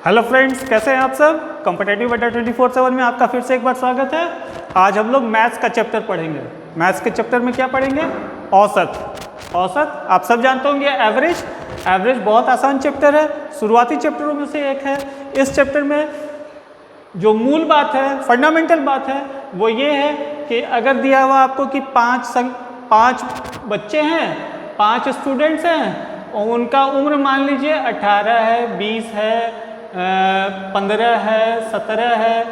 Hello friends, कैसे हैं आप सब। कॉम्पिटिटिव अड्डा 24/7 में आपका फिर से एक बार स्वागत है। आज हम लोग मैथ्स का चैप्टर पढ़ेंगे। मैथ्स के चैप्टर में क्या पढ़ेंगे? औसत। औसत आप सब जानते होंगे। एवरेज। एवरेज बहुत आसान चैप्टर है, शुरुआती चैप्टरों में से एक है। इस चैप्टर में जो मूल बात है, फंडामेंटल बात है, वो ये है कि अगर दिया हुआ आपको कि पाँच बच्चे हैं, 5 स्टूडेंट्स हैं और उनका उम्र मान लीजिए 18 है, 20 है, 15 है, 17 है,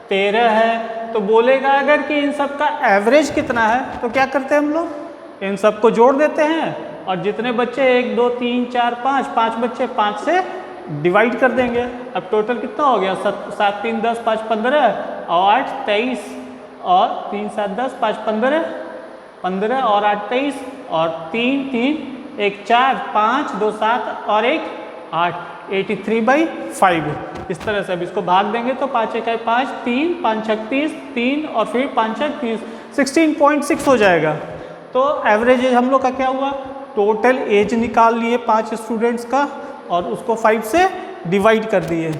13 है, तो बोलेगा अगर कि इन सब का एवरेज कितना है, तो क्या करते हैं हम लोग? इन सब को जोड़ देते हैं और जितने बच्चे 1 2 3 4 5 बच्चे 5 से डिवाइड कर देंगे। अब टोटल कितना हो गया? 7 3 10 5 15 और 8 23 और 3 7 10 5 15 और 8 23 और 3 3 1 4 5 2 7 और 1 8 83/5। इस तरह से अब इसको भाग देंगे तो 5 1 5 3 5 6 30 3 और फिर 5 6 30 16.6 हो जाएगा। तो एवरेज एज हम लोग का क्या हुआ? टोटल एज निकाल लिए 5 स्टूडेंट्स का और उसको 5 से डिवाइड कर दिए।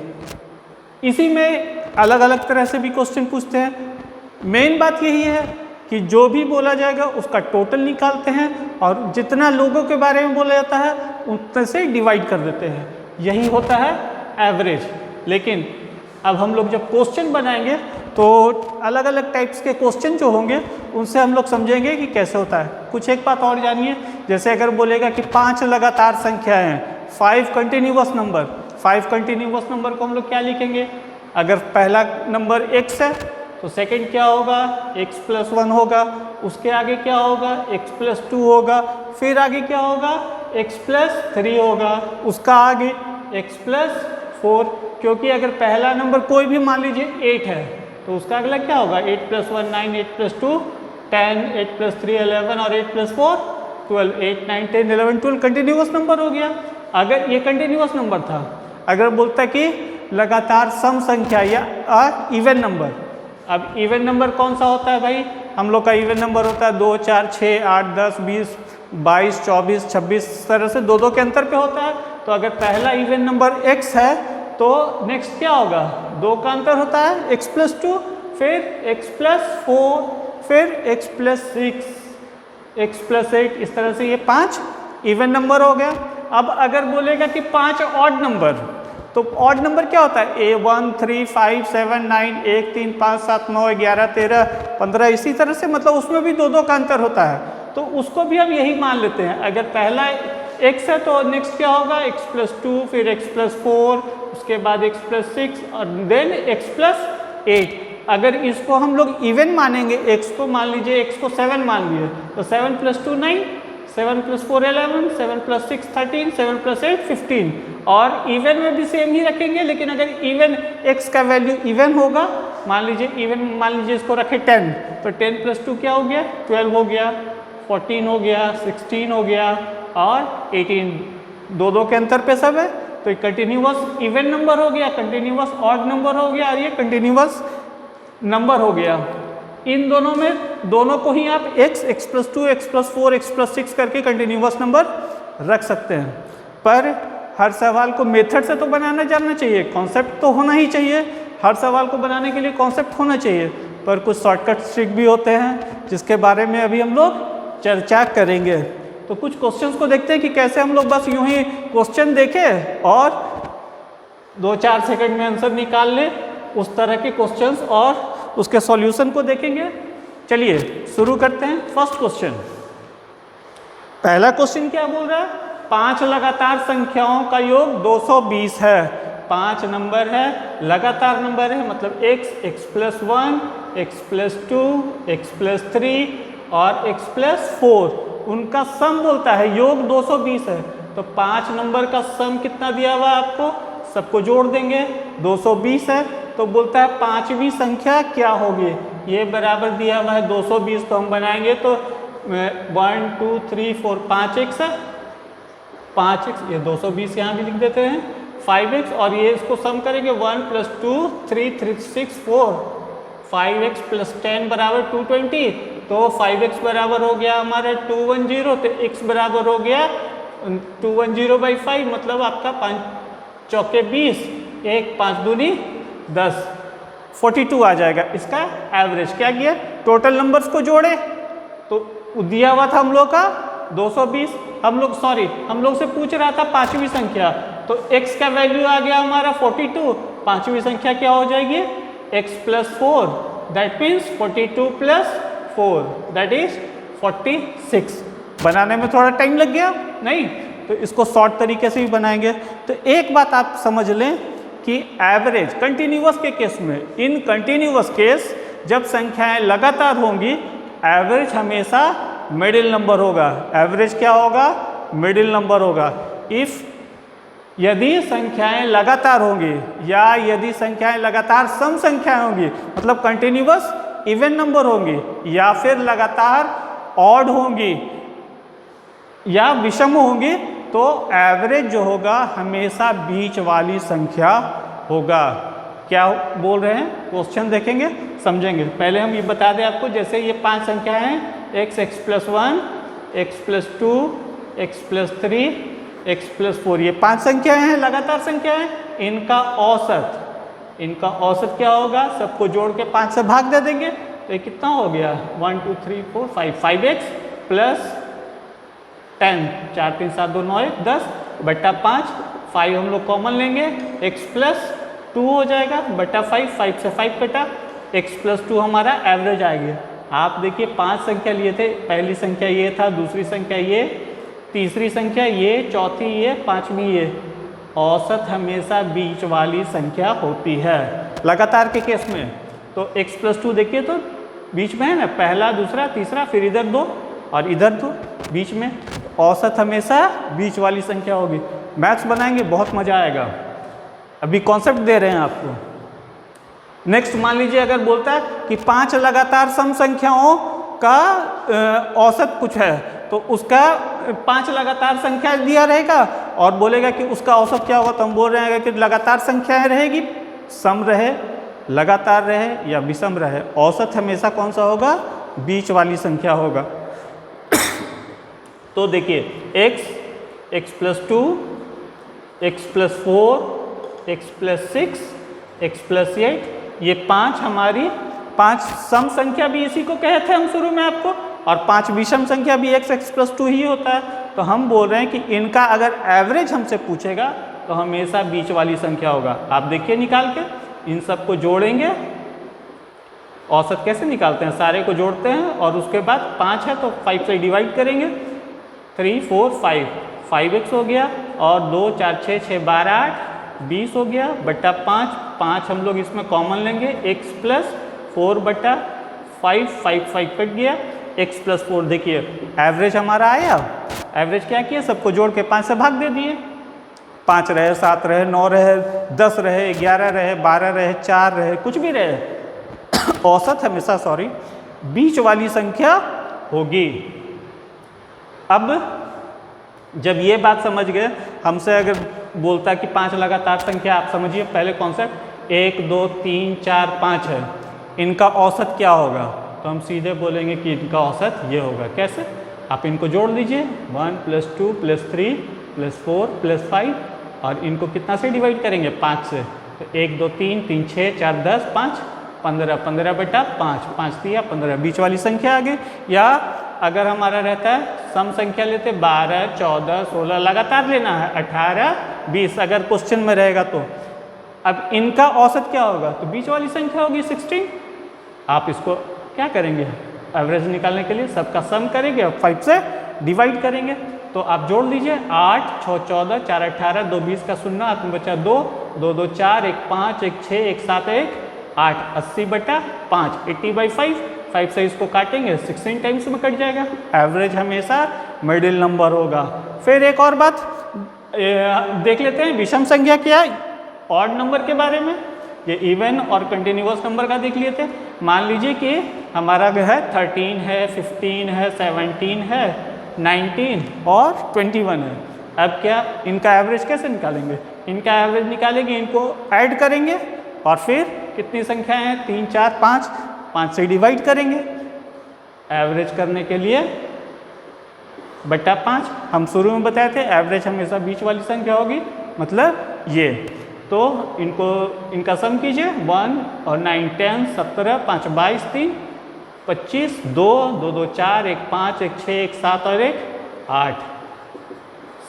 इसी में अलग अलग तरह से भी क्वेश्चन पूछते हैं। मेन बात यही है कि जो भी बोला जाएगा उसका टोटल निकालते हैं और जितना लोगों के बारे में बोला जाता है उतने से डिवाइड कर देते हैं। यही होता है एवरेज। लेकिन अब हम लोग जब क्वेश्चन बनाएंगे तो अलग अलग टाइप्स के क्वेश्चन जो होंगे उनसे हम लोग समझेंगे कि कैसे होता है। कुछ एक बात और जानिए, जैसे अगर बोलेगा कि 5 लगातार संख्याएं हैं, 5 कंटिन्यूअस नंबर। 5 कंटिन्यूअस नंबर को हम लोग क्या लिखेंगे? अगर पहला नंबर x है तो सेकंड क्या होगा? x + 1 होगा। उसके आगे क्या होगा? x + 2 होगा। फिर आगे क्या होगा? x + 3 होगा। उसका आगे x + 4, क्योंकि अगर पहला नंबर कोई भी मान लीजिए 8 है तो उसका अगला क्या होगा? 8 + 1 9, 8 + 2 10, 8 + 3 11 और 8 + 4 12, 8 9 10 11 12 कंटिन्यूअस नंबर हो गया। अगर ये कंटिन्यूअस नंबर था, अगर बोलता कि लगातार सम संख्या या इवन नंबर। अब इवन नंबर कौन सा होता है भाई? हम लोग का इवन नंबर होता है 2 4 6 8 10 20 22 24 26, इस तरह से 2 2 के अंतर पे होता है। तो अगर पहला इवन नंबर x है तो नेक्स्ट क्या होगा? 2 का अंतर होता है, x + 2, फिर x + 4, फिर x + 6, x + 8, इस तरह से ये 5 इवन नंबर हो गया। अब अगर बोलेगा कि 5 ऑड नंबर, तो ऑड नंबर क्या होता है? 1 3 5 7 9 1 3 5 7 9 11 13 15, इसी तरह से, मतलब उसमें भी 2 2 का अंतर होता है। तो उसको भी हम यही मान लेते हैं। अगर पहला x है तो नेक्स्ट क्या होगा? x + 2, फिर x + 4, उसके बाद x + 6 और देन x + 8। अगर इसको हम लोग इवन मानेंगे, x को मान लीजिए, x को 7 मान लिए, तो 7 + 2 9, 7 + 4 11, 7 + 6 13, 7 + 8 15। और इवन में भी सेम ही रखेंगे, लेकिन अगर इवन x का वैल्यू इवन होगा, मान लीजिए इवन, मान लीजिए इसको रखे 10, तो 10 + 2 क्या हो गया? 12 हो गया, 14 हो गया, 16 हो गया और 18। 2 2 के अंतर पे सब है, तो कंटिन्यूअस इवन नंबर हो गया, कंटिन्यूअस ऑड नंबर हो गया और ये कंटिन्यूअस नंबर हो गया। इन दोनों में, दोनों को ही आप x + 2 x + 4 x + 6 करके कंटिन्यूअस नंबर रख सकते हैं। पर हर सवाल को मेथड से तो बनाना जानना चाहिए, कॉन्सेप्ट तो होना ही चाहिए। हर सवाल को बनाने के लिए कॉन्सेप्ट होना चाहिए, पर कुछ शॉर्टकट ट्रिक भी होते हैं जिसके बारे में अभी हम लोग चर्चा करेंगे। तो कुछ क्वेश्चंस को देखते हैं कि कैसे हम लोग बस यूं ही क्वेश्चन देखें और 2-4 सेकंड में आंसर निकाल लें। उस तरह के क्वेश्चंस और उसके सॉल्यूशन को देखेंगे। चलिए शुरू करते हैं। फर्स्ट क्वेश्चन, पहला क्वेश्चन क्या बोल रहा है? 5 लगातार संख्याओं का योग 220 है। 5 नंबर है, लगातार नंबर है, मतलब x + 1, x + 2, x + 3 और x + 4, उनका सम बोलता है, योग 220 है। तो 5 नंबर का सम कितना दिया हुआ है आपको? सबको जोड़ देंगे, 220 है, तो बोलता है 5वीं संख्या क्या होगी? ये बराबर दिया हुआ है 220, तो हम बनाएंगे तो 1 2 3 4 5x है, 5x, ये 220 यहाँ भी लिख देते हैं, 5x, और ये इसको सम करेंगे 1 + 2 3 3 6 4, 5x + 10 बराबर 220, तो 5x बराबर हो गया हमारा 210, तो x बराबर हो गया 210/5, मतलब आपका 5 चौके 20, 1 5 दूनी 10, 42 आ जाएगा इसका एवरेज। क्या किया, टोटल नंबर्स को जोड़े तो दिया हुआ था हम लोग का 220, हम लोग से पूछ रहा था पांचवी संख्या, तो x का वैल्यू आ गया हमारा 42, पांचवी संख्या क्या हो जाएगी x + 4, that means 42 + 4 that is 46। बनाने में थोड़ा टाइम लग गया नहीं, तो इसको शॉर्ट तरीके से भी बनाएंगे। तो एक बात आप समझ लें कि एवरेज कंटिन्यूअस के केस में, इन कंटिन्यूअस केस जब संख्याएं लगातार होंगी, एवरेज हमेशा मिडिल नंबर होगा। एवरेज क्या होगा, मिडिल नंबर होगा। इफ यदि संख्याएं लगातार होंगी या यदि संख्याएं लगातार सम संख्याएं होंगी, मतलब कंटिन्यूअस इवन नंबर होंगी, या फिर लगातार ऑड होंगी या विषम होंगी, तो एवरेज जो होगा हमेशा बीच वाली संख्या होगा। क्या बोल रहे हैं, क्वेश्चन देखेंगे समझेंगे। पहले हम ये बता दें आपको, जैसे ये 5 संख्या हैं x + 1, x + 2, x + 3, x + 4, ये 5 संख्याएं हैं, लगातार संख्या है। इनका औसत क्या होगा, सबको जोड़ के 5 से भाग दे देंगे तो ये कितना हो गया 1 2 3 4 5, 5x + 10, 4 3 7 2 9 1 10 बट्टा 5, 5 हम लोग कॉमन लेंगे, x + 2 हो जाएगा बट्टा 5, 5 से 5 कटा, x + 2 हमारा एवरेज आएगा। आप देखिए 5 संख्या लिए थे, पहली संख्या ये था, दूसरी संख्या ये, तीसरी संख्या ये, चौथी ये, पांचवी ये। औसत हमेशा बीच वाली संख्या होती है लगातार के केस में। तो x + 2 देखिए तो बीच में है ना, पहला दूसरा तीसरा, फिर इधर 2 और इधर 2 बीच में। औसत हमेशा बीच वाली संख्या होगी। मैथ्स बनाएंगे बहुत मजा आएगा, अभी कॉन्सेप्ट दे रहे हैं आपको। नेक्स्ट मान लीजिए अगर बोलता है कि 5 लगातार सम संख्याओं का औसत कुछ है, तो उसका 5 लगातार संख्या दिया रहेगा और बोलेगा कि उसका औसत क्या होगा, तो हम बोल रहे हैं कि लगातार संख्याएं रहेगी, सम रहे, लगातार रहे या विषम रहे, औसत हमेशा कौन सा होगा, बीच वाली संख्या होगा। तो देखिए x + 2, x + 4, x + 6, x + 8, ये 5 हमारी 5 सम संख्या भी इसी को कहे थे हम शुरू में आपको, और 5 विषम संख्या भी x + 2 ही होता है। तो हम बोल रहे हैं कि इनका अगर एवरेज हमसे पूछेगा तो हमेशा बीच वाली संख्या होगा। आप देखिए निकाल के, इन सब को जोड़ेंगे, औसत कैसे निकालते हैं, सारे को जोड़ते हैं और उसके बाद 5 है तो 5 से डिवाइड करेंगे, 3 4 5, 5x हो गया और 2 4 6 6 12 8 20 हो गया बट्टा 5, 5 हम लोग इसमें कॉमन लेंगे, x + 4 बट्टा 5, 5 5 कट गया, x + 4 देखिए एवरेज हमारा आया। एवरेज क्या किया, सबको जोड़ के 5 से भाग दे दिए, 5 रहे, 7 रहे, 9 रहे, 10 रहे, 11 रहे, 12 रहे, 4 रहे, कुछ भी रहे, औसत हमेशा बीच वाली संख्या होगी। अब जब ये बात समझ गए, हमसे अगर बोलता है कि 5 लगातार संख्या, आप समझिए पहले कॉन्सेप्ट 1 2 3 4 5 है, इनका औसत क्या होगा, तो हम सीधे बोलेंगे कि इनका औसत ये होगा। कैसे, आप इनको जोड़ दीजिए, 1 + 2 + 3 + 4 + 5 और इनको कितना से डिवाइड करेंगे, 5 से, तो 1 2 3 3 6 4 10 5 15, 15 बटा 5, 5 दिया 15, बीच वाली संख्या आ गई। या अगर हमारा रहता है सम संख्या लेते 12 14 16, लगातार लेना है 18 20, अगर क्वेश्चन में रहेगा तो अब इनका औसत क्या होगा, तो बीच वाली संख्या होगी 16। आप इसको क्या करेंगे, एवरेज निकालने के लिए सबका सम करेंगे और 5 से डिवाइड करेंगे। तो आप जोड़ लीजिए, 8 6 14 4 18 2 20 का 0, हाथ में बचा 2 2 2 4 1 5 1 6 1 7 1 8, 80 बटा 5, 80/5, 5 से इसको काटेंगे 16 टाइम्स में कट जाएगा। एवरेज हमेशा मिडिल नंबर होगा। फिर एक और बात देख लेते हैं, विषम संख्या क्या है, ऑड नंबर के बारे में। ये इवन और कंटिन्यूअस नंबर का देख लिए थे। मान लीजिए कि हमारा जो है 13 है, 15 है, 17 है, 19 और 21 है। अब क्या इनका एवरेज कैसे निकालेंगे, इनका एवरेज निकालेंगे, इनको ऐड करेंगे और फिर कितनी संख्या है, 3 4 5, 5 से डिवाइड करेंगे एवरेज करने के लिए बट्टा 5। हम शुरू में बताए थे एवरेज हमेशा बीच वाली संख्या होगी, मतलब ये तो इनका सम कीजिए 1 और 9 10 17 5 22 3 25 2 2 2 4 1 5 1 6 1 7 और 1 8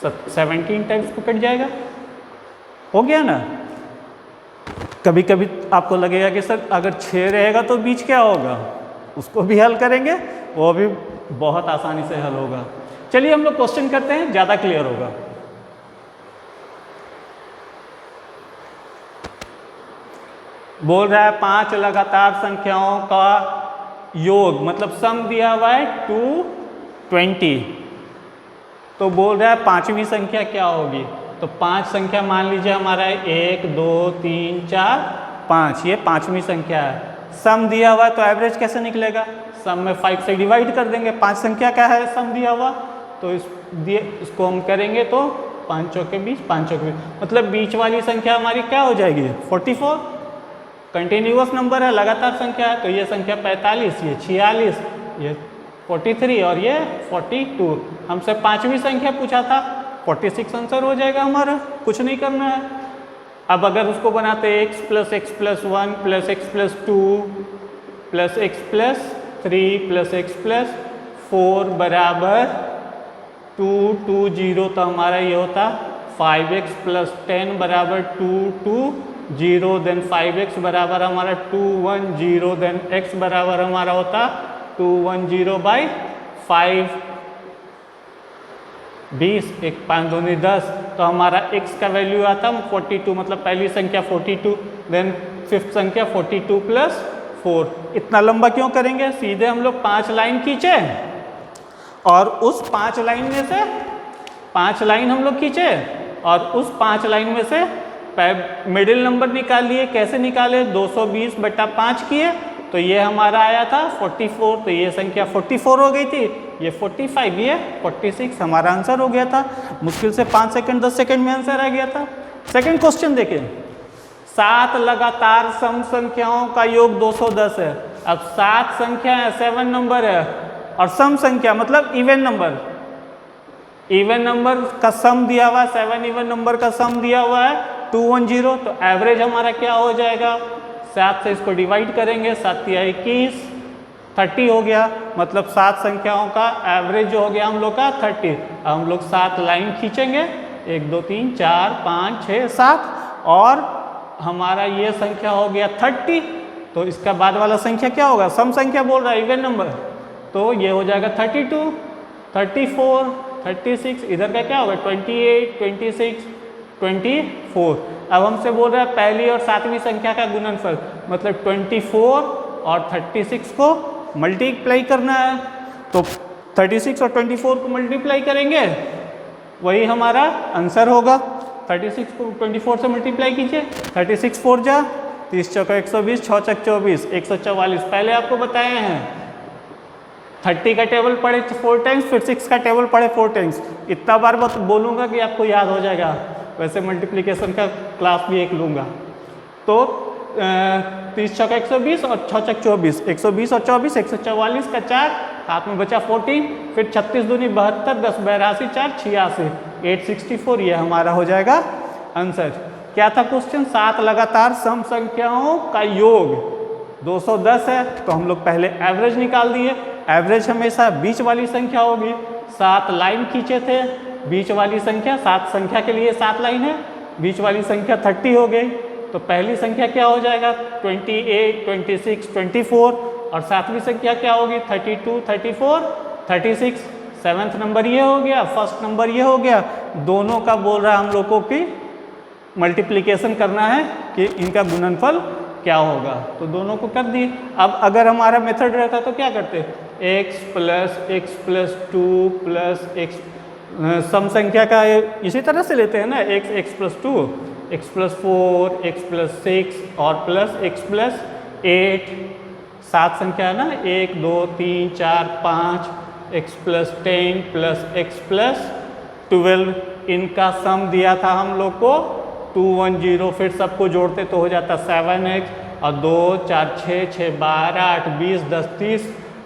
17 टाइम्स को कट जाएगा। हो गया ना। कभी कभी आपको लगेगा कि सर अगर 6 रहेगा तो बीच क्या होगा, उसको भी हल करेंगे, वो भी बहुत आसानी से हल होगा। चलिए हम लोग क्वेश्चन करते हैं, ज़्यादा क्लियर होगा। बोल रहा है 5 लगातार संख्याओं का योग, मतलब सम दिया हुआ है 220। तो बोल रहा है पांचवी संख्या क्या होगी। तो 5 संख्या मान लीजिए हमारा 1 2 3 4 5, ये पांचवी संख्या है। सम दिया हुआ है तो एवरेज कैसे निकलेगा, सम में 5 से डिवाइड कर देंगे। 5 संख्या क्या है सम दिया हुआ, तो इसको हम करेंगे तो 5 चौके 20 5 चौके 20, मतलब बीच वाली संख्या हमारी क्या हो जाएगी 44। कंटिन्यूअस नंबर है, लगातार संख्या है, तो ये संख्या 45, ये 46, ये 43 और ये 42। हमसे पांचवी संख्या पूछा था, 46 आंसर हो जाएगा हमारा, कुछ नहीं करना है। अब अगर उसको बनाते x + x + 1 + x + 2 + x + 3 + x + 4 बराबर 220, तो हमारा ये होता 5x + 10 बराबर 220, देन 5x बराबर हमारा 210, देन x बराबर हमारा होता 210/5, 20 1 5 2 10, तो हमारा x का वैल्यू आता 42, मतलब पहली संख्या 42, देन फिफ्थ संख्या 42 + 4। इतना लंबा क्यों करेंगे, सीधे हम लोग 5 लाइन खींचे और उस 5 लाइन में से 5 लाइन हम लोग खींचे और उस 5 लाइन में से मिडिल नंबर निकाल लिए। कैसे निकाले, 220/5 किए, तो ये हमारा आया था 44, तो ये संख्या 44 हो गई थी, ये 45, ये 46 हमारा आंसर हो गया था। मुश्किल से 5 सेकंड 10 सेकंड में आंसर आ गया था। सेकंड क्वेश्चन देखें, 7 लगातार सम संख्याओं का योग 210 है। अब 7 संख्या है, 7 नंबर है, और सम संख्या मतलब इवन नंबर, इवन नंबर का सम दिया हुआ है, 7 इवन नंबर का सम दिया हुआ है 210, तो एवरेज हमारा क्या हो जाएगा, 7 से इसको डिवाइड करेंगे, 7 या 21, 30 हो गया, मतलब 7 संख्याओं का एवरेज जो हो गया हम लोग का 30। अब हम लोग 7 लाइन खींचेंगे, 1 2 3 4 5 6 7, और हमारा ये संख्या हो गया 30, तो इसका बाद वाला संख्या क्या होगा, सम संख्या बोल रहा है इवन नंबर, तो ये हो जाएगा 32 34 36, इधर का क्या होगा 28 26 24। अब हमसे बोल रहा है पहली और सातवीं संख्या का गुणनफल, मतलब 24 और 36 को मल्टीप्लाई करना है, तो 36 और 24 को मल्टीप्लाई करेंगे, वही हमारा आंसर होगा। 36 को 24 से मल्टीप्लाई कीजिए, 36 4 जा 30 चौका 120, 6 चक 24 144। पहले आपको बताए हैं 30 का टेबल पढ़े 4 टाइम्स, फिर 6 का टेबल पढ़े 4 टाइम्स। इतना बार बस बोलूँगा कि आपको याद हो जाएगा। वैसे मल्टीप्लिकेशन का क्लास भी एक लूँगा। तो 30 चौका 120 और 6 चक 24, 120 और 24 144 का 4, हाथ में बचा 14, फिर 36 दूनी 72, 10 82 4 86, 864, ये हमारा हो जाएगा आंसर। क्या था क्वेश्चन, 7 लगातार सम संख्याओं का योग 210 है, तो हम लोग पहले एवरेज निकाल दिए। एवरेज हमेशा बीच वाली संख्या होगी। 7 लाइन खींचे थे, बीच वाली संख्या 7 संख्या के लिए 7 लाइन है, बीच वाली संख्या 30 हो गई, तो पहली संख्या क्या हो जाएगा 28 26 24, और सातवीं संख्या क्या होगी 32 34 36। सेवन्थ नंबर ये हो गया, फर्स्ट नंबर ये हो गया। दोनों का बोल रहा है हम लोगों की मल्टीप्लिकेशन करना है कि इनका गुणनफल क्या होगा, तो दोनों को कर दिए। अब अगर हमारा मेथड रहता तो क्या करते, x + 2 + x, सम संख्या का इसी तरह से लेते हैं ना, x + 2 x + 4 x + 6 और प्लस x + 8। 7 संख्या है ना, 1 2 3 4 5, x + 10 + x + 12, इनका सम दिया था हम लोग को 210। फिर सबको जोड़ते तो हो जाता 7x और 2 4 6 6 12 8 20 10 30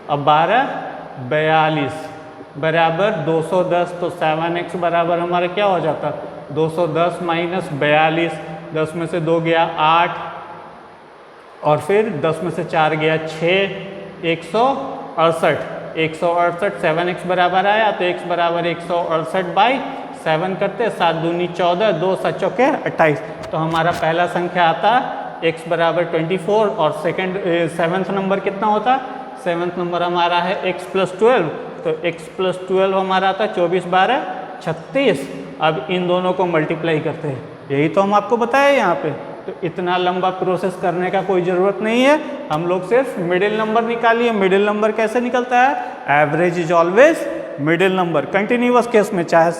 और 12 42 बराबर 210। तो 7x बराबर हमारा क्या हो जाता 210 - 42, 10 में से 2 गया 8 और फिर 10 में से 4 गया 6, 168। 168 7x बराबर आया तो x बराबर 168/7 करते, 7 दूनी 14, 2 7 चौके 28। तो हमारा पहला संख्या आता x बराबर 24 और सेवेंथ नंबर कितना होता? सेवेंथ नंबर हमारा है x + 12, तो x + 12 हमारा आता 24 12 36। अब इन दोनों को मल्टीप्लाई करते हैं, यही तो हम आपको बताए यहाँ पे। तो इतना लंबा प्रोसेस करने का कोई ज़रूरत नहीं है, हम लोग सिर्फ मिडिल नंबर निकालिए। मिडिल नंबर कैसे निकलता है? Average is always middle number. Continuous case में चाहे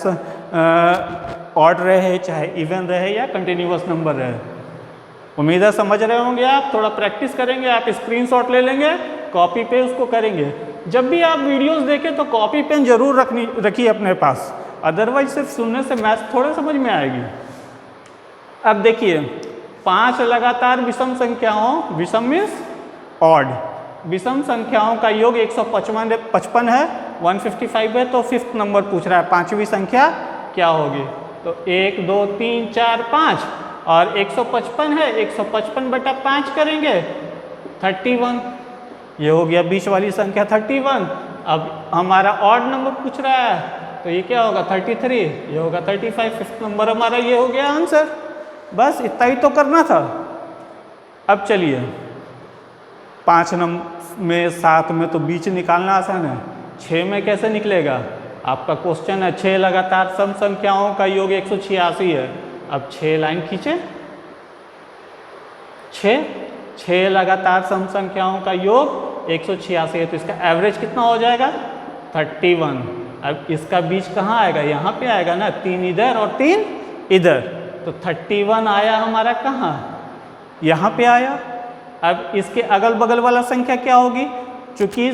ऑड रहे, चाहे इवन रहे या कंटिन्यूअस नंबर रहे। उम्मीद है समझ रहे होंगे आप। थोड़ा प्रैक्टिस करेंगे, आप स्क्रीनशॉट ले लेंगे, कॉपी पे उसको करेंगे। जब भी आप वीडियोस देखें तो कॉपी पेन जरूर रखिए अपने पास, अदरवाइज सिर्फ सुनने से मैथ थोड़ा समझ में आएगी। अब देखिए 5 लगातार विषम संख्याओं, विषम मीन्स ऑड, विषम संख्याओं का योग 155 है, 155 है, तो फिफ्थ नंबर पूछ रहा है, पांचवी संख्या क्या होगी? तो 1 2 3 4 5 और 155 है, 155/5 करेंगे 31, ये हो गया बीच वाली संख्या 31। अब हमारा ऑड नंबर पूछ रहा है तो ये क्या होगा? 33, ये होगा 35। फिफ्थ नंबर हमारा ये हो गया आंसर। बस इतना ही तो करना था। अब चलिए 5 नंबर में 7 में तो बीच निकालना आसान है, 6 में कैसे निकलेगा? आपका क्वेश्चन है 6 लगातार सम संख्याओं का योग 186 है। अब 6 लाइन खींचे, 6 लगातार सम संख्याओं का योग 186 है, तो इसका एवरेज कितना हो जाएगा? 31। अब इसका बीच कहाँ आएगा? यहाँ पे आएगा ना, 3 इधर और 3 इधर, तो 31 आया हमारा कहाँ? यहाँ पे आया। अब इसके अगल बगल वाला संख्या क्या होगी? चूंकि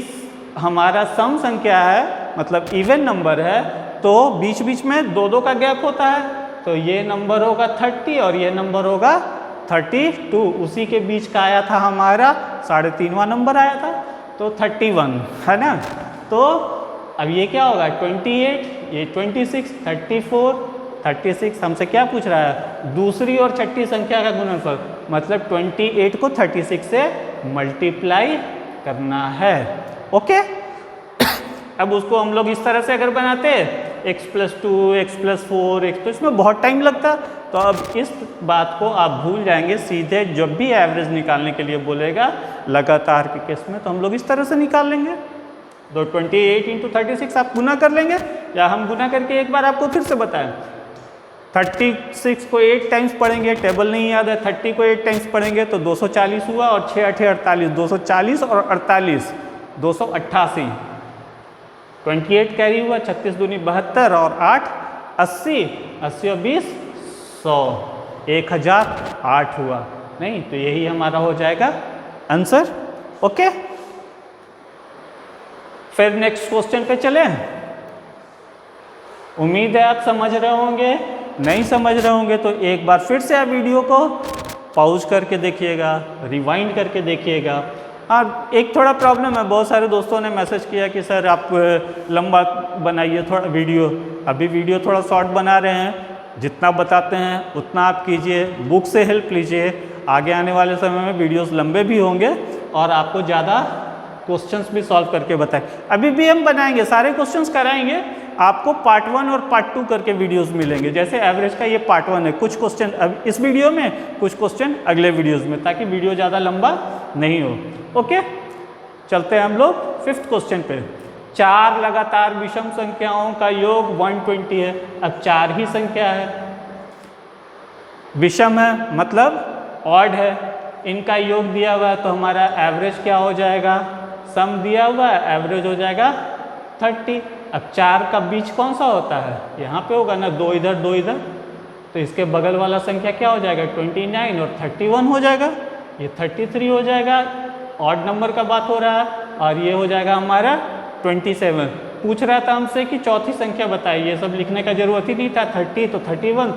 हमारा सम संख्या है, मतलब इवन नंबर है, तो बीच बीच में 2 का गैप होता है, तो ये नंबर होगा 30 और ये नंबर होगा 32। उसी के बीच का आया था हमारा 3.5वां नंबर आया था, तो 31 है ना। तो अब ये क्या होगा? 28, ये 26, 34, 36। हमसे क्या पूछ रहा है? दूसरी और छठी संख्या का गुणनफल, मतलब 28 को 36 से मल्टीप्लाई करना है। ओके। अब उसको हम लोग इस तरह से अगर बनाते x + 2, x + 4, तो इसमें बहुत टाइम लगता। तो अब इस बात को आप भूल जाएंगे, सीधे जब भी एवरेज निकालने के लिए बोलेगा लगातार के केस में, तो हम लोग इस तरह से निकाल लेंगे। तो 28 × 36 आप गुना कर लेंगे, या हम गुना करके एक बार आपको फिर से बताएं। 36 को 8 टाइम्स पढ़ेंगे, टेबल नहीं याद है, 30 को 8 टाइम्स पढ़ेंगे तो 240 हुआ, और 6 8 48, 240 और 48 288। 28 कैरी हुआ, 36 दूनी 72 और 8 80, 80 और 20 100, 1008 हुआ। नहीं तो यही हमारा हो जाएगा आंसर। ओके, फिर नेक्स्ट क्वेश्चन पे चलें। उम्मीद है आप समझ रहे होंगे। नहीं समझ रहे होंगे तो एक बार फिर से आप वीडियो को पॉज करके देखिएगा, रिवाइंड करके देखिएगा। हाँ, एक थोड़ा प्रॉब्लम है, बहुत सारे दोस्तों ने मैसेज किया कि सर आप लंबा बनाइए थोड़ा वीडियो। अभी वीडियो थोड़ा शॉर्ट बना रहे हैं, जितना बताते हैं उतना आप कीजिए, बुक से हेल्प लीजिए। आगे आने वाले समय में वीडियोस लंबे भी होंगे और आपको ज़्यादा क्वेश्चंस भी सॉल्व करके बताएं। अभी भी हम बनाएंगे, सारे क्वेश्चंस कराएंगे आपको। पार्ट 1 और पार्ट 2 करके वीडियोस मिलेंगे। जैसे एवरेज का ये पार्ट 1 है, कुछ क्वेश्चन अब इस वीडियो में, कुछ क्वेश्चन अगले वीडियोस में, ताकि वीडियो ज़्यादा लंबा नहीं हो। ओके, चलते हैं हम लोग 5th क्वेश्चन पे। 4 लगातार विषम संख्याओं का योग 120 है। अब 4 ही संख्या है, विषम है मतलब ऑड है, इनका योग दिया हुआ है, तो हमारा एवरेज क्या हो जाएगा? सम दिया हुआ है, एवरेज हो जाएगा 30। अब 4 का बीच कौन सा होता है? यहाँ पे होगा ना, 2 इधर 2 इधर, तो इसके बगल वाला संख्या क्या हो जाएगा? 29 और 31 हो जाएगा, ये 33 हो जाएगा। ऑड नंबर का बात हो रहा है, और ये हो जाएगा हमारा 27। पूछ रहा था हमसे कि चौथी संख्या बताइए, ये सब लिखने का जरूरत ही नहीं था। 30 तो 31,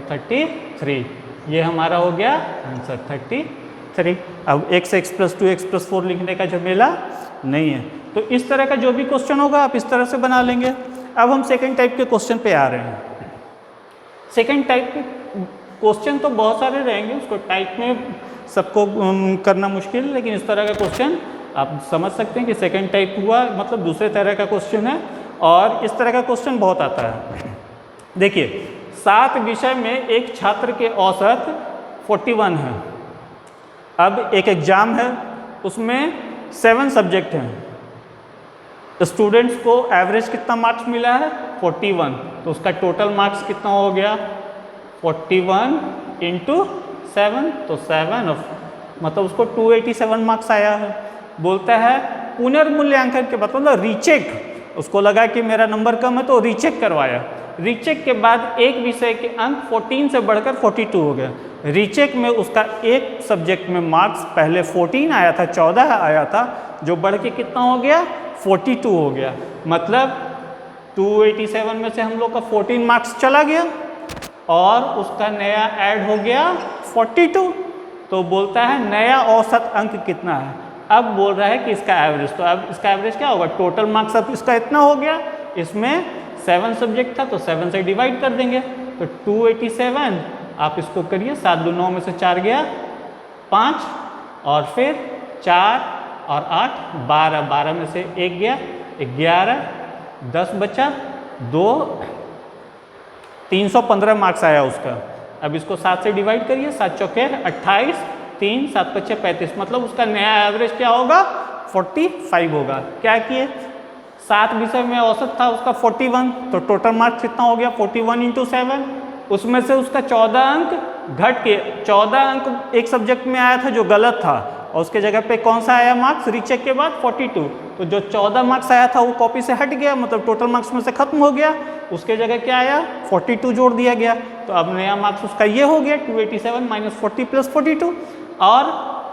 33, ये हमारा हो गया आंसर 33। अब x + 2 x + 4 लिखने का झमेला नहीं है। तो इस तरह का जो भी क्वेश्चन होगा आप इस तरह से बना लेंगे। अब हम सेकंड टाइप के क्वेश्चन पे आ रहे हैं। सेकंड टाइप क्वेश्चन तो बहुत सारे रहेंगे, उसको टाइप में सबको करना मुश्किल है, लेकिन इस तरह का क्वेश्चन आप समझ सकते हैं कि सेकंड टाइप हुआ मतलब दूसरे तरह का क्वेश्चन है, और इस तरह का क्वेश्चन बहुत आता है। देखिए 7 विषय में एक छात्र के औसत 41 है। अब एक एग्जाम है, उसमें 7 सब्जेक्ट हैं, स्टूडेंट्स को एवरेज कितना मार्क्स मिला है 41, तो उसका टोटल मार्क्स कितना हो गया 41 इंटू 7, तो 7 मतलब उसको 287 मार्क्स आया है। बोलता है पुनर्मूल्यांकन के बाद मतलब रीचेक, उसको लगा कि मेरा नंबर कम है तो रीचेक करवाया। रीचेक के बाद एक विषय के अंक 14 से बढ़कर 42 हो गया। रीचेक में उसका एक सब्जेक्ट में मार्क्स पहले 14 आया था, 14 आया था, जो बढ़ के कितना हो गया 42 हो गया। मतलब 287 में से हम लोग का 14 मार्क्स चला गया और उसका नया ऐड हो गया 42। तो बोलता है नया औसत अंक कितना है। अब बोल रहा है कि इसका एवरेज, तो अब इसका एवरेज क्या होगा, टोटल मार्क्स अब इसका इतना हो गया, इसमें 7 सब्जेक्ट था तो 7 से डिवाइड कर देंगे, तो 287 आप इसको करिए, 7 2 9 में से 4 गया 5 और फिर 4 और 8 12, 12 में से 1 गया 11, 10 बचा 2, 315 मार्क्स आया उसका। अब इसको 7 से डिवाइड करिए, 7 चौके 28, 3 7 पच्चे 35, मतलब उसका नया एवरेज क्या होगा 45 होगा। क्या किए 7 विषय में औसत था उसका 41, तो टोटल मार्क्स कितना हो गया 41 इंटू 7, उसमें से उसका 14 अंक घट के 14 अंक एक सब्जेक्ट में आया था जो गलत था, और उसके जगह पे कौन सा आया मार्क्स रीचेक के बाद 42, तो जो 14 मार्क्स आया था वो कॉपी से हट गया, मतलब टोटल मार्क्स में से खत्म हो गया, उसके जगह क्या आया 42 जोड़ दिया गया। तो अब नया मार्क्स उसका ये हो गया 287 माइनस 40 प्लस 42। और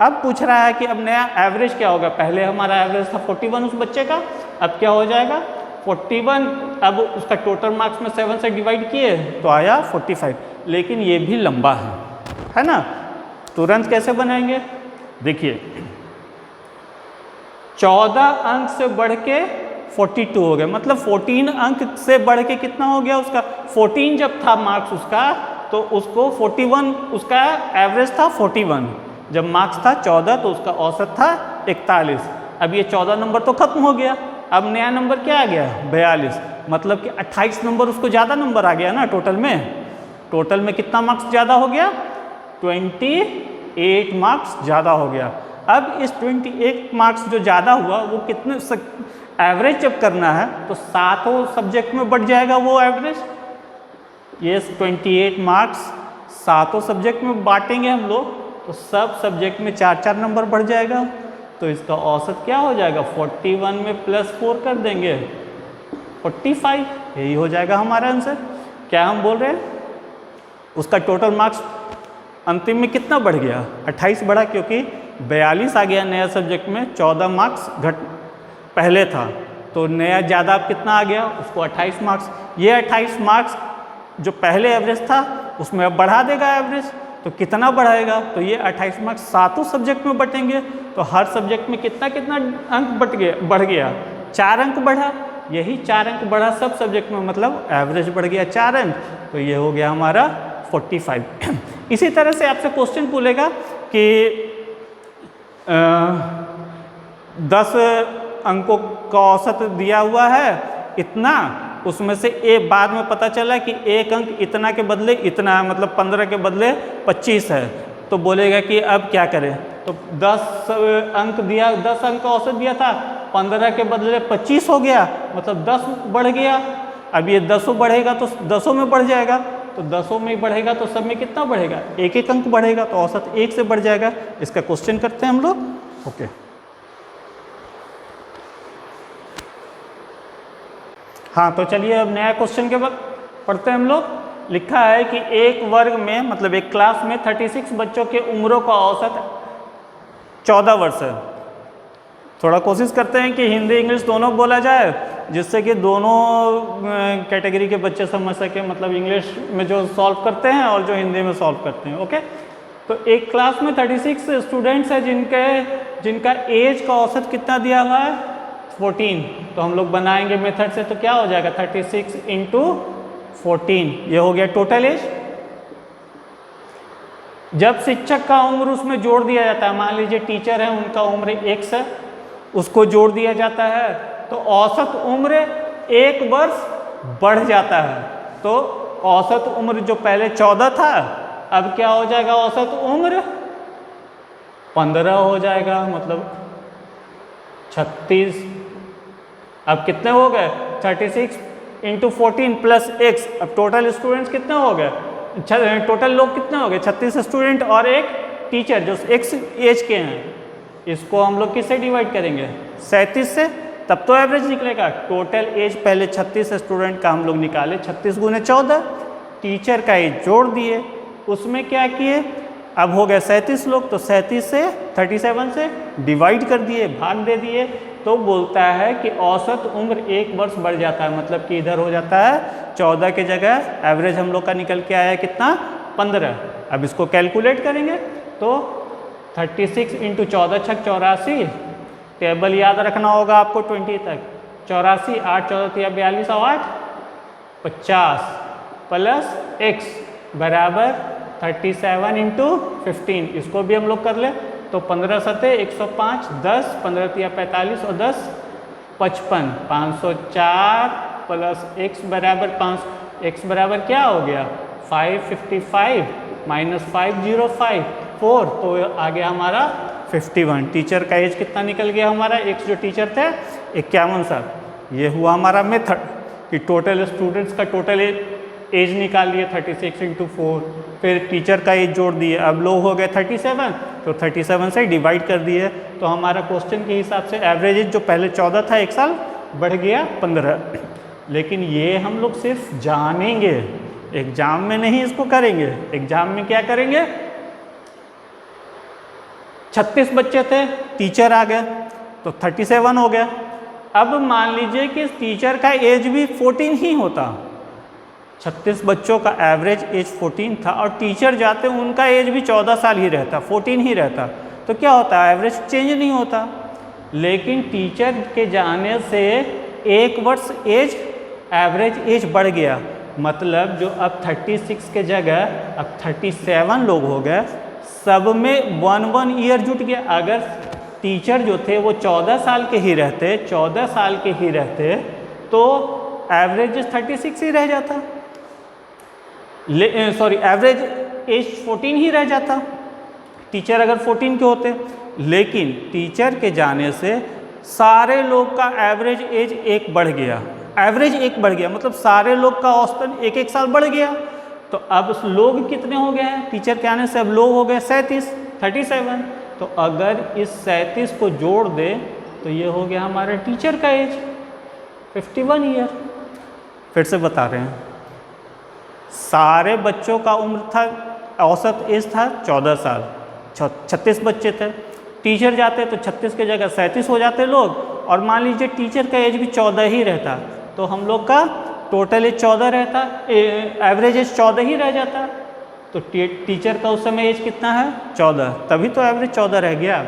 अब पूछ रहा है कि अब नया एवरेज क्या होगा, पहले हमारा एवरेज था 41 उस बच्चे का, अब क्या हो जाएगा 41, अब उसका टोटल मार्क्स में 7 से डिवाइड किए तो आया 45, लेकिन ये भी लंबा है ना। तुरंत कैसे बनाएंगे, देखिए 14 अंक से बढ़ के 42 हो गया, मतलब 14 अंक से बढ़ के कितना हो गया उसका 14 जब था मार्क्स उसका, तो उसको 41 उसका एवरेज था 41, जब मार्क्स था 14 तो उसका औसत था 41। अब ये 14 नंबर तो खत्म हो गया, अब नया नंबर क्या आ गया 42, मतलब कि 28 नंबर उसको ज़्यादा नंबर आ गया ना टोटल में कितना मार्क्स ज़्यादा हो गया 28 मार्क्स ज़्यादा हो गया। अब इस 28 मार्क्स जो ज़्यादा हुआ वो कितने एवरेज जब करना है तो 7 सब्जेक्ट में बढ़ जाएगा वो एवरेज। ये 28 मार्क्स 7 सब्जेक्ट में बांटेंगे हम लोग तो सब सब्जेक्ट में 4-4 नंबर बढ़ जाएगा, तो इसका औसत क्या हो जाएगा 41 में प्लस 4 कर देंगे 45, यही हो जाएगा हमारा आंसर। क्या हम बोल रहे हैं उसका टोटल मार्क्स अंतिम में कितना बढ़ गया 28 बढ़ा, क्योंकि 42 आ गया नया सब्जेक्ट में, 14 मार्क्स घट पहले था, तो नया ज़्यादा कितना आ गया उसको 28 मार्क्स। ये 28 मार्क्स जो पहले एवरेज था उसमें अब बढ़ा देगा एवरेज, तो कितना बढ़ाएगा, तो ये 28 मार्क्स 7 सब्जेक्ट में बटेंगे, तो हर सब्जेक्ट में कितना कितना अंक बढ़ गया 4 अंक बढ़ा, यही 4 अंक बढ़ा सब सब्जेक्ट में, मतलब एवरेज बढ़ गया 4 अंक, तो ये हो गया हमारा 45। इसी तरह से आपसे क्वेश्चन पूछेगा कि 10 अंकों का औसत दिया हुआ है इतना, उसमें से एक बाद में पता चला कि एक अंक इतना के बदले इतना है, मतलब 15 के बदले 25 है, तो बोलेगा कि अब क्या करें, तो 10 अंक दिया, 10 अंक का औसत दिया था, 15 के बदले 25 हो गया, मतलब 10 बढ़ गया। अब ये 10 बढ़ेगा तो 10 में बढ़ जाएगा, तो 10 में बढ़ेगा तो सब में कितना बढ़ेगा, एक एक अंक बढ़ेगा, तो औसत 1 से बढ़ जाएगा। इसका क्वेश्चन करते हैं हम लोग। ओके, हाँ तो चलिए अब नया क्वेश्चन के बाद पढ़ते हैं हम लोग। लिखा है कि एक वर्ग में मतलब एक क्लास में 36 बच्चों के उम्रों का औसत 14 वर्ष है। थोड़ा कोशिश करते हैं कि हिंदी इंग्लिश दोनों बोला जाए, जिससे कि दोनों कैटेगरी के बच्चे समझ सके, मतलब इंग्लिश में जो सॉल्व करते हैं और जो हिंदी में सॉल्व करते हैं। ओके, तो एक क्लास में 36 स्टूडेंट्स हैं जिनका एज का औसत कितना दिया हुआ है 14, तो हम लोग बनाएंगे मेथड से, तो क्या हो जाएगा 36 इंटू 14, ये हो गया टोटल एज। जब शिक्षक का उम्र उसमें जोड़ दिया जाता है, मान लीजिए टीचर है उनका उम्र x है, उसको जोड़ दिया जाता है तो औसत उम्र 1 वर्ष बढ़ जाता है। तो औसत उम्र जो पहले 14 था अब क्या हो जाएगा, औसत उम्र 15 हो जाएगा, मतलब 36। अब कितने हो गए, 36 × 14 प्लस x। अब टोटल स्टूडेंट्स कितने हो गए, टोटल लोग कितने हो गए, 36 स्टूडेंट और एक टीचर जो x एज के हैं। इसको हम लोग किससे डिवाइड करेंगे, 37 से, तब तो एवरेज निकलेगा। टोटल एज पहले 36 स्टूडेंट का हम लोग निकाले, 36 × 14, टीचर का एज जोड़ दिए, उसमें क्या किए, अब हो गए 37 लोग, तो 37 से 37 से डिवाइड कर दिए, भाग दे दिए, तो बोलता है कि औसत उम्र 1 वर्ष बढ़ जाता है। मतलब कि इधर हो जाता है 14 की जगह एवरेज हम लोग का निकल के आया कितना, 15। अब इसको कैलकुलेट करेंगे तो 36 × 14 × 84, टेबल याद रखना होगा आपको 20 तक, 84, 8 14 42 और 8 50 प्लस x बराबर 37 × 15। इसको भी हम लोग कर ले तो 15 सते 105, 10 15 तिया 45 और 10 55, 504 प्लस x बराबर 5, x बराबर क्या हो गया 555 माइनस 505 4, तो आ गया हमारा 51। टीचर का एज कितना निकल गया हमारा, x जो टीचर थे 51 साल। ये हुआ हमारा मेथड कि टोटल स्टूडेंट्स का टोटल एज निकाल लिए 36 × 4, फिर टीचर का एज जोड़ दिए, अब लोग हो गए 37, तो 37 से डिवाइड कर दिए। तो हमारा क्वेश्चन के हिसाब से एवरेज एज जो पहले 14 था 1 साल बढ़ गया 15। लेकिन ये हम लोग सिर्फ जानेंगे, एग्जाम में नहीं इसको करेंगे। एग्जाम में क्या करेंगे, 36 बच्चे थे, टीचर आ गए तो 37 हो गया। अब मान लीजिए कि टीचर का एज भी 14 ही होता, 36 बच्चों का एवरेज एज 14 था और टीचर जाते उनका एज भी 14 साल ही रहता, 14 ही रहता, तो क्या होता, एवरेज चेंज नहीं होता। लेकिन टीचर के जाने से 1 वर्ष एज एवरेज एज बढ़ गया, मतलब जो अब 36 के जगह अब 37 लोग हो गए, सब में 1 ईयर जुट गया। अगर टीचर जो थे वो 14 साल के ही रहते, 14 साल के ही रहते तो एवरेज 36 ही रह जाता, सॉरी एवरेज एज 14 ही रह जाता, टीचर अगर 14 के होते। लेकिन टीचर के जाने से सारे लोग का एवरेज एज 1 बढ़ गया, एवरेज 1 बढ़ गया, मतलब सारे लोग का औसतन 1-1 साल बढ़ गया। तो अब लोग कितने हो गए हैं, टीचर के आने से अब लोग हो गए 37। तो अगर इस 37 को जोड़ दे तो ये हो गया हमारा टीचर का एज 51 ईयर। फिर से बता रहे हैं, सारे बच्चों का उम्र था, औसत एज था 14 साल, 36 बच्चे थे, टीचर जाते तो 36 के जगह 37 हो जाते लोग, और मान लीजिए टीचर का एज भी 14 ही रहता, तो हम लोग का टोटल एज 14 रहता, एवरेज एज 14 ही रह जाता। तो टीचर का उस समय एज कितना है 14, तभी तो एवरेज 14 रह गया।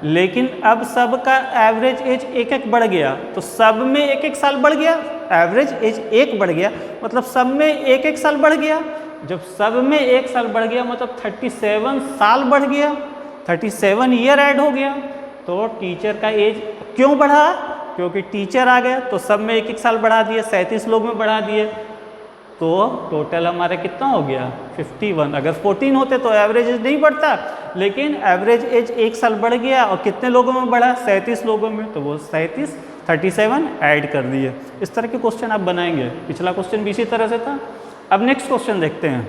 लेकिन अब सब का एवरेज एज 1-1 बढ़ गया, तो सब में 1-1 साल बढ़ गया, एवरेज एज 1 बढ़ गया, मतलब सब में 1-1 साल बढ़ गया। जब सब में 1 साल बढ़ गया मतलब 37 साल बढ़ गया, 37 ईयर ऐड हो गया। तो टीचर का एज क्यों बढ़ा, क्योंकि टीचर आ गए तो सब में 1-1 साल बढ़ा दिए, 37 लोग में बढ़ा दिए, तो टोटल हमारा कितना हो गया 51। अगर 14 होते तो एवरेज एज नहीं बढ़ता, लेकिन एवरेज एज 1 साल बढ़ गया और कितने लोगों में बढ़ा 37 लोगों में, तो वो 37 ऐड कर दिए। इस तरह के क्वेश्चन आप बनाएंगे, पिछला क्वेश्चन भी इसी तरह से था। अब नेक्स्ट क्वेश्चन देखते हैं।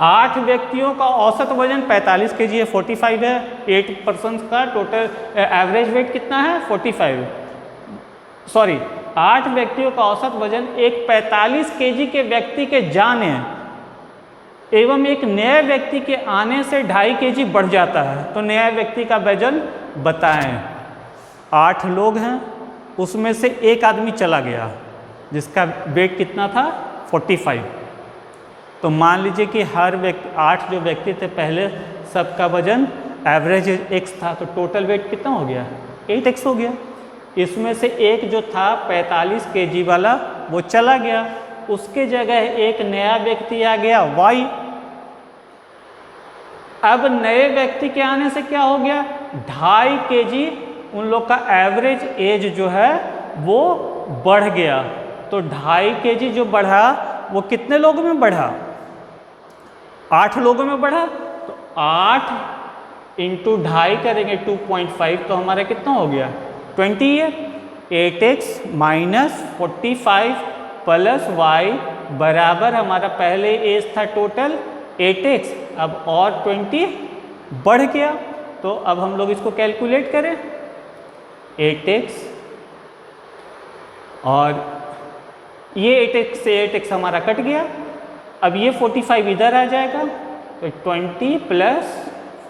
8 व्यक्तियों का औसत वजन 45 kg है, 45 है, 8 पर्सन का टोटल एवरेज वेट कितना है 45, सॉरी 8 व्यक्तियों का औसत वजन एक 45 kg के व्यक्ति के जाने एवं एक नए व्यक्ति के आने से 2.5 kg बढ़ जाता है, तो नया व्यक्ति का वजन बताएं। 8 लोग हैं, उसमें से एक आदमी चला गया जिसका वेट कितना था 45, तो मान लीजिए कि हर व्यक्ति 8 जो व्यक्ति थे पहले सबका वजन एवरेज x था, तो टोटल वेट कितना हो गया 8x हो गया। इसमें से एक जो था 45 kg वाला वो चला गया, उसके जगह एक नया व्यक्ति आ गया y, अब नए व्यक्ति के आने से क्या हो गया, 2.5 kg उन लोग का एवरेज एज जो है वो बढ़ गया। तो 2.5 kg जो बढ़ा वो कितने लोगों में बढ़ा, 8 लोगों में बढ़ा। तो 8 इंटू 2.5 करेंगे 2.5, तो हमारा कितना हो गया 20 year. 8x minus 45 plus y बराबर हमारा पहले एज था टोटल 8x, अब और 20 बढ़ गया। तो अब हम लोग इसको कैलकुलेट करें, 8x और ये 8x से 8x हमारा कट गया। अब ये 45 इधर आ जाएगा, तो 20 प्लस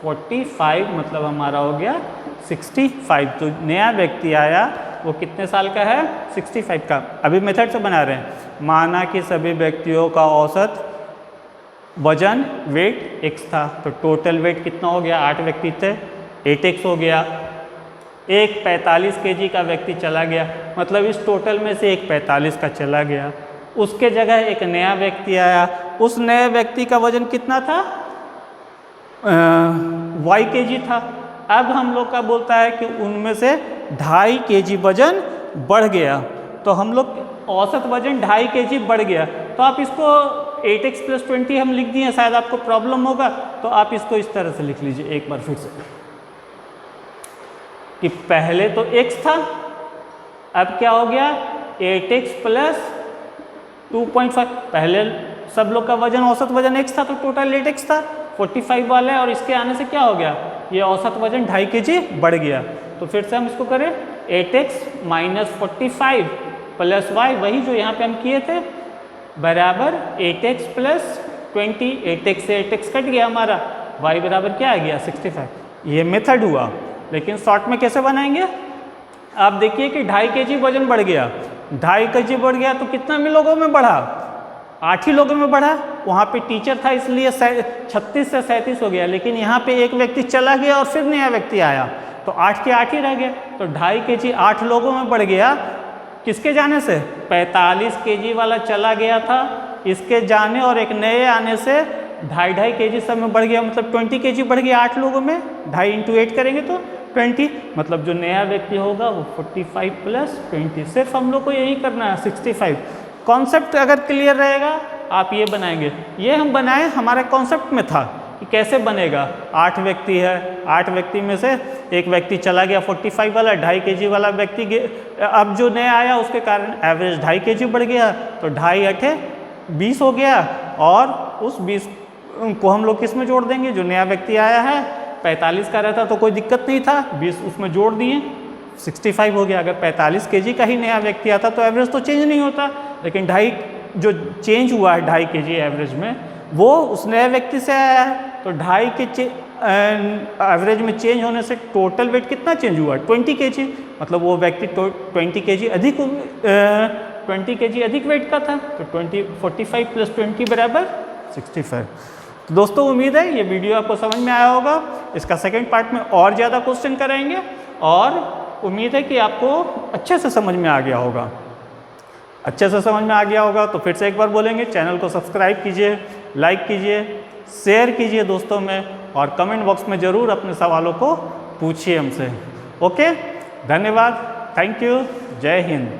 45 मतलब हमारा हो गया 65। तो नया व्यक्ति आया वो कितने साल का है, 65 का। अभी मेथड से बना रहे हैं। माना कि सभी व्यक्तियों का औसत वजन वेट x था, तो टोटल वेट कितना हो गया, 8 व्यक्ति थे, 8x हो गया। एक 45 kg का व्यक्ति चला गया, मतलब इस टोटल में से एक 45 का चला गया। उसके जगह एक नया व्यक्ति आया, उस नए व्यक्ति का वजन कितना था, y kg था। अब हम लोग का बोलता है कि उनमें से 2.5 kg वजन बढ़ गया, तो हम लोग औसत वजन 2.5 kg बढ़ गया। तो आप इसको 8x प्लस 20 हम लिख दिए, शायद आपको प्रॉब्लम होगा, तो आप इसको इस तरह से लिख लीजिए एक बार फिर से, कि पहले तो x था, अब क्या हो गया 8x प्लस 2.5। पहले सब लोग का वजन औसत वजन x था, तो टोटल 8x था, 45 वाला है, और इसके आने से क्या हो गया, ये औसत वजन 2.5 kg बढ़ गया। तो फिर से हम इसको करें, 8x माइनस 45 प्लस y, वही जो यहाँ पे हम किए थे, बराबर 8x प्लस 20। 8x से 8x कट गया हमारा, y बराबर क्या आ गया 65। ये मेथड हुआ। लेकिन शॉर्ट में कैसे बनाएंगे, आप देखिए कि 2.5 kg वजन बढ़ गया, 2.5 kg बढ़ गया, तो कितना में लोगों में बढ़ा, 8 ही लोगों में बढ़ा। वहाँ पे टीचर था इसलिए 36 से 37 हो गया, लेकिन यहाँ पे एक व्यक्ति चला गया और फिर नया व्यक्ति आया, तो 8 के 8 ही रह गए। तो 2.5 kg 8 लोगों में बढ़ गया, किसके जाने से, 45 kg वाला चला गया था, इसके जाने और एक नए आने से 2.5 kg सब में बढ़ गया, मतलब 20 kg बढ़ गया 8 लोगों में। 2.5 इंटू 8 करेंगे तो 20, मतलब जो नया व्यक्ति होगा वो 45 प्लस 20। सिर्फ हम लोग को यही करना है 65। कॉन्सेप्ट अगर क्लियर रहेगा आप ये बनाएंगे। ये हम बनाए, हमारे कॉन्सेप्ट में था कि कैसे बनेगा। 8 व्यक्ति है, 8 व्यक्ति में से एक व्यक्ति चला गया 45 वाला, 2.5 kg वाला व्यक्ति अब जो नया आया उसके कारण एवरेज 2.5 kg बढ़ गया, तो 2.5 8 20 हो गया, और उस 20 को हम लोग किस में जोड़ देंगे, जो नया व्यक्ति आया है 45 का रहता तो कोई दिक्कत नहीं था, 20 उसमें जोड़ दिए, 65 हो गया। अगर 45 kg का ही नया व्यक्ति आता तो एवरेज तो चेंज नहीं होता, लेकिन 2.5 जो चेंज हुआ है 2.5 kg एवरेज में, वो उस नए व्यक्ति से आया है, तो 2.5 के एवरेज में चेंज होने से टोटल वेट कितना चेंज हुआ, 20 kg, मतलब वो व्यक्ति 20 kg अधिक 20 kg अधिक वेट का था, तो 45 प्लस 20 बराबर 65। तो दोस्तों उम्मीद है ये वीडियो आपको समझ में आया होगा। इसका सेकंड पार्ट में और ज़्यादा क्वेश्चन कराएंगे, और उम्मीद है कि आपको अच्छे से समझ में आ गया होगा। अच्छे से समझ में आ गया होगा तो फिर से एक बार बोलेंगे, चैनल को सब्सक्राइब कीजिए, लाइक कीजिए, शेयर कीजिए दोस्तों में, और कमेंट बॉक्स में ज़रूर अपने सवालों को पूछिए हमसे। ओके, धन्यवाद, थैंक यू, जय हिंद।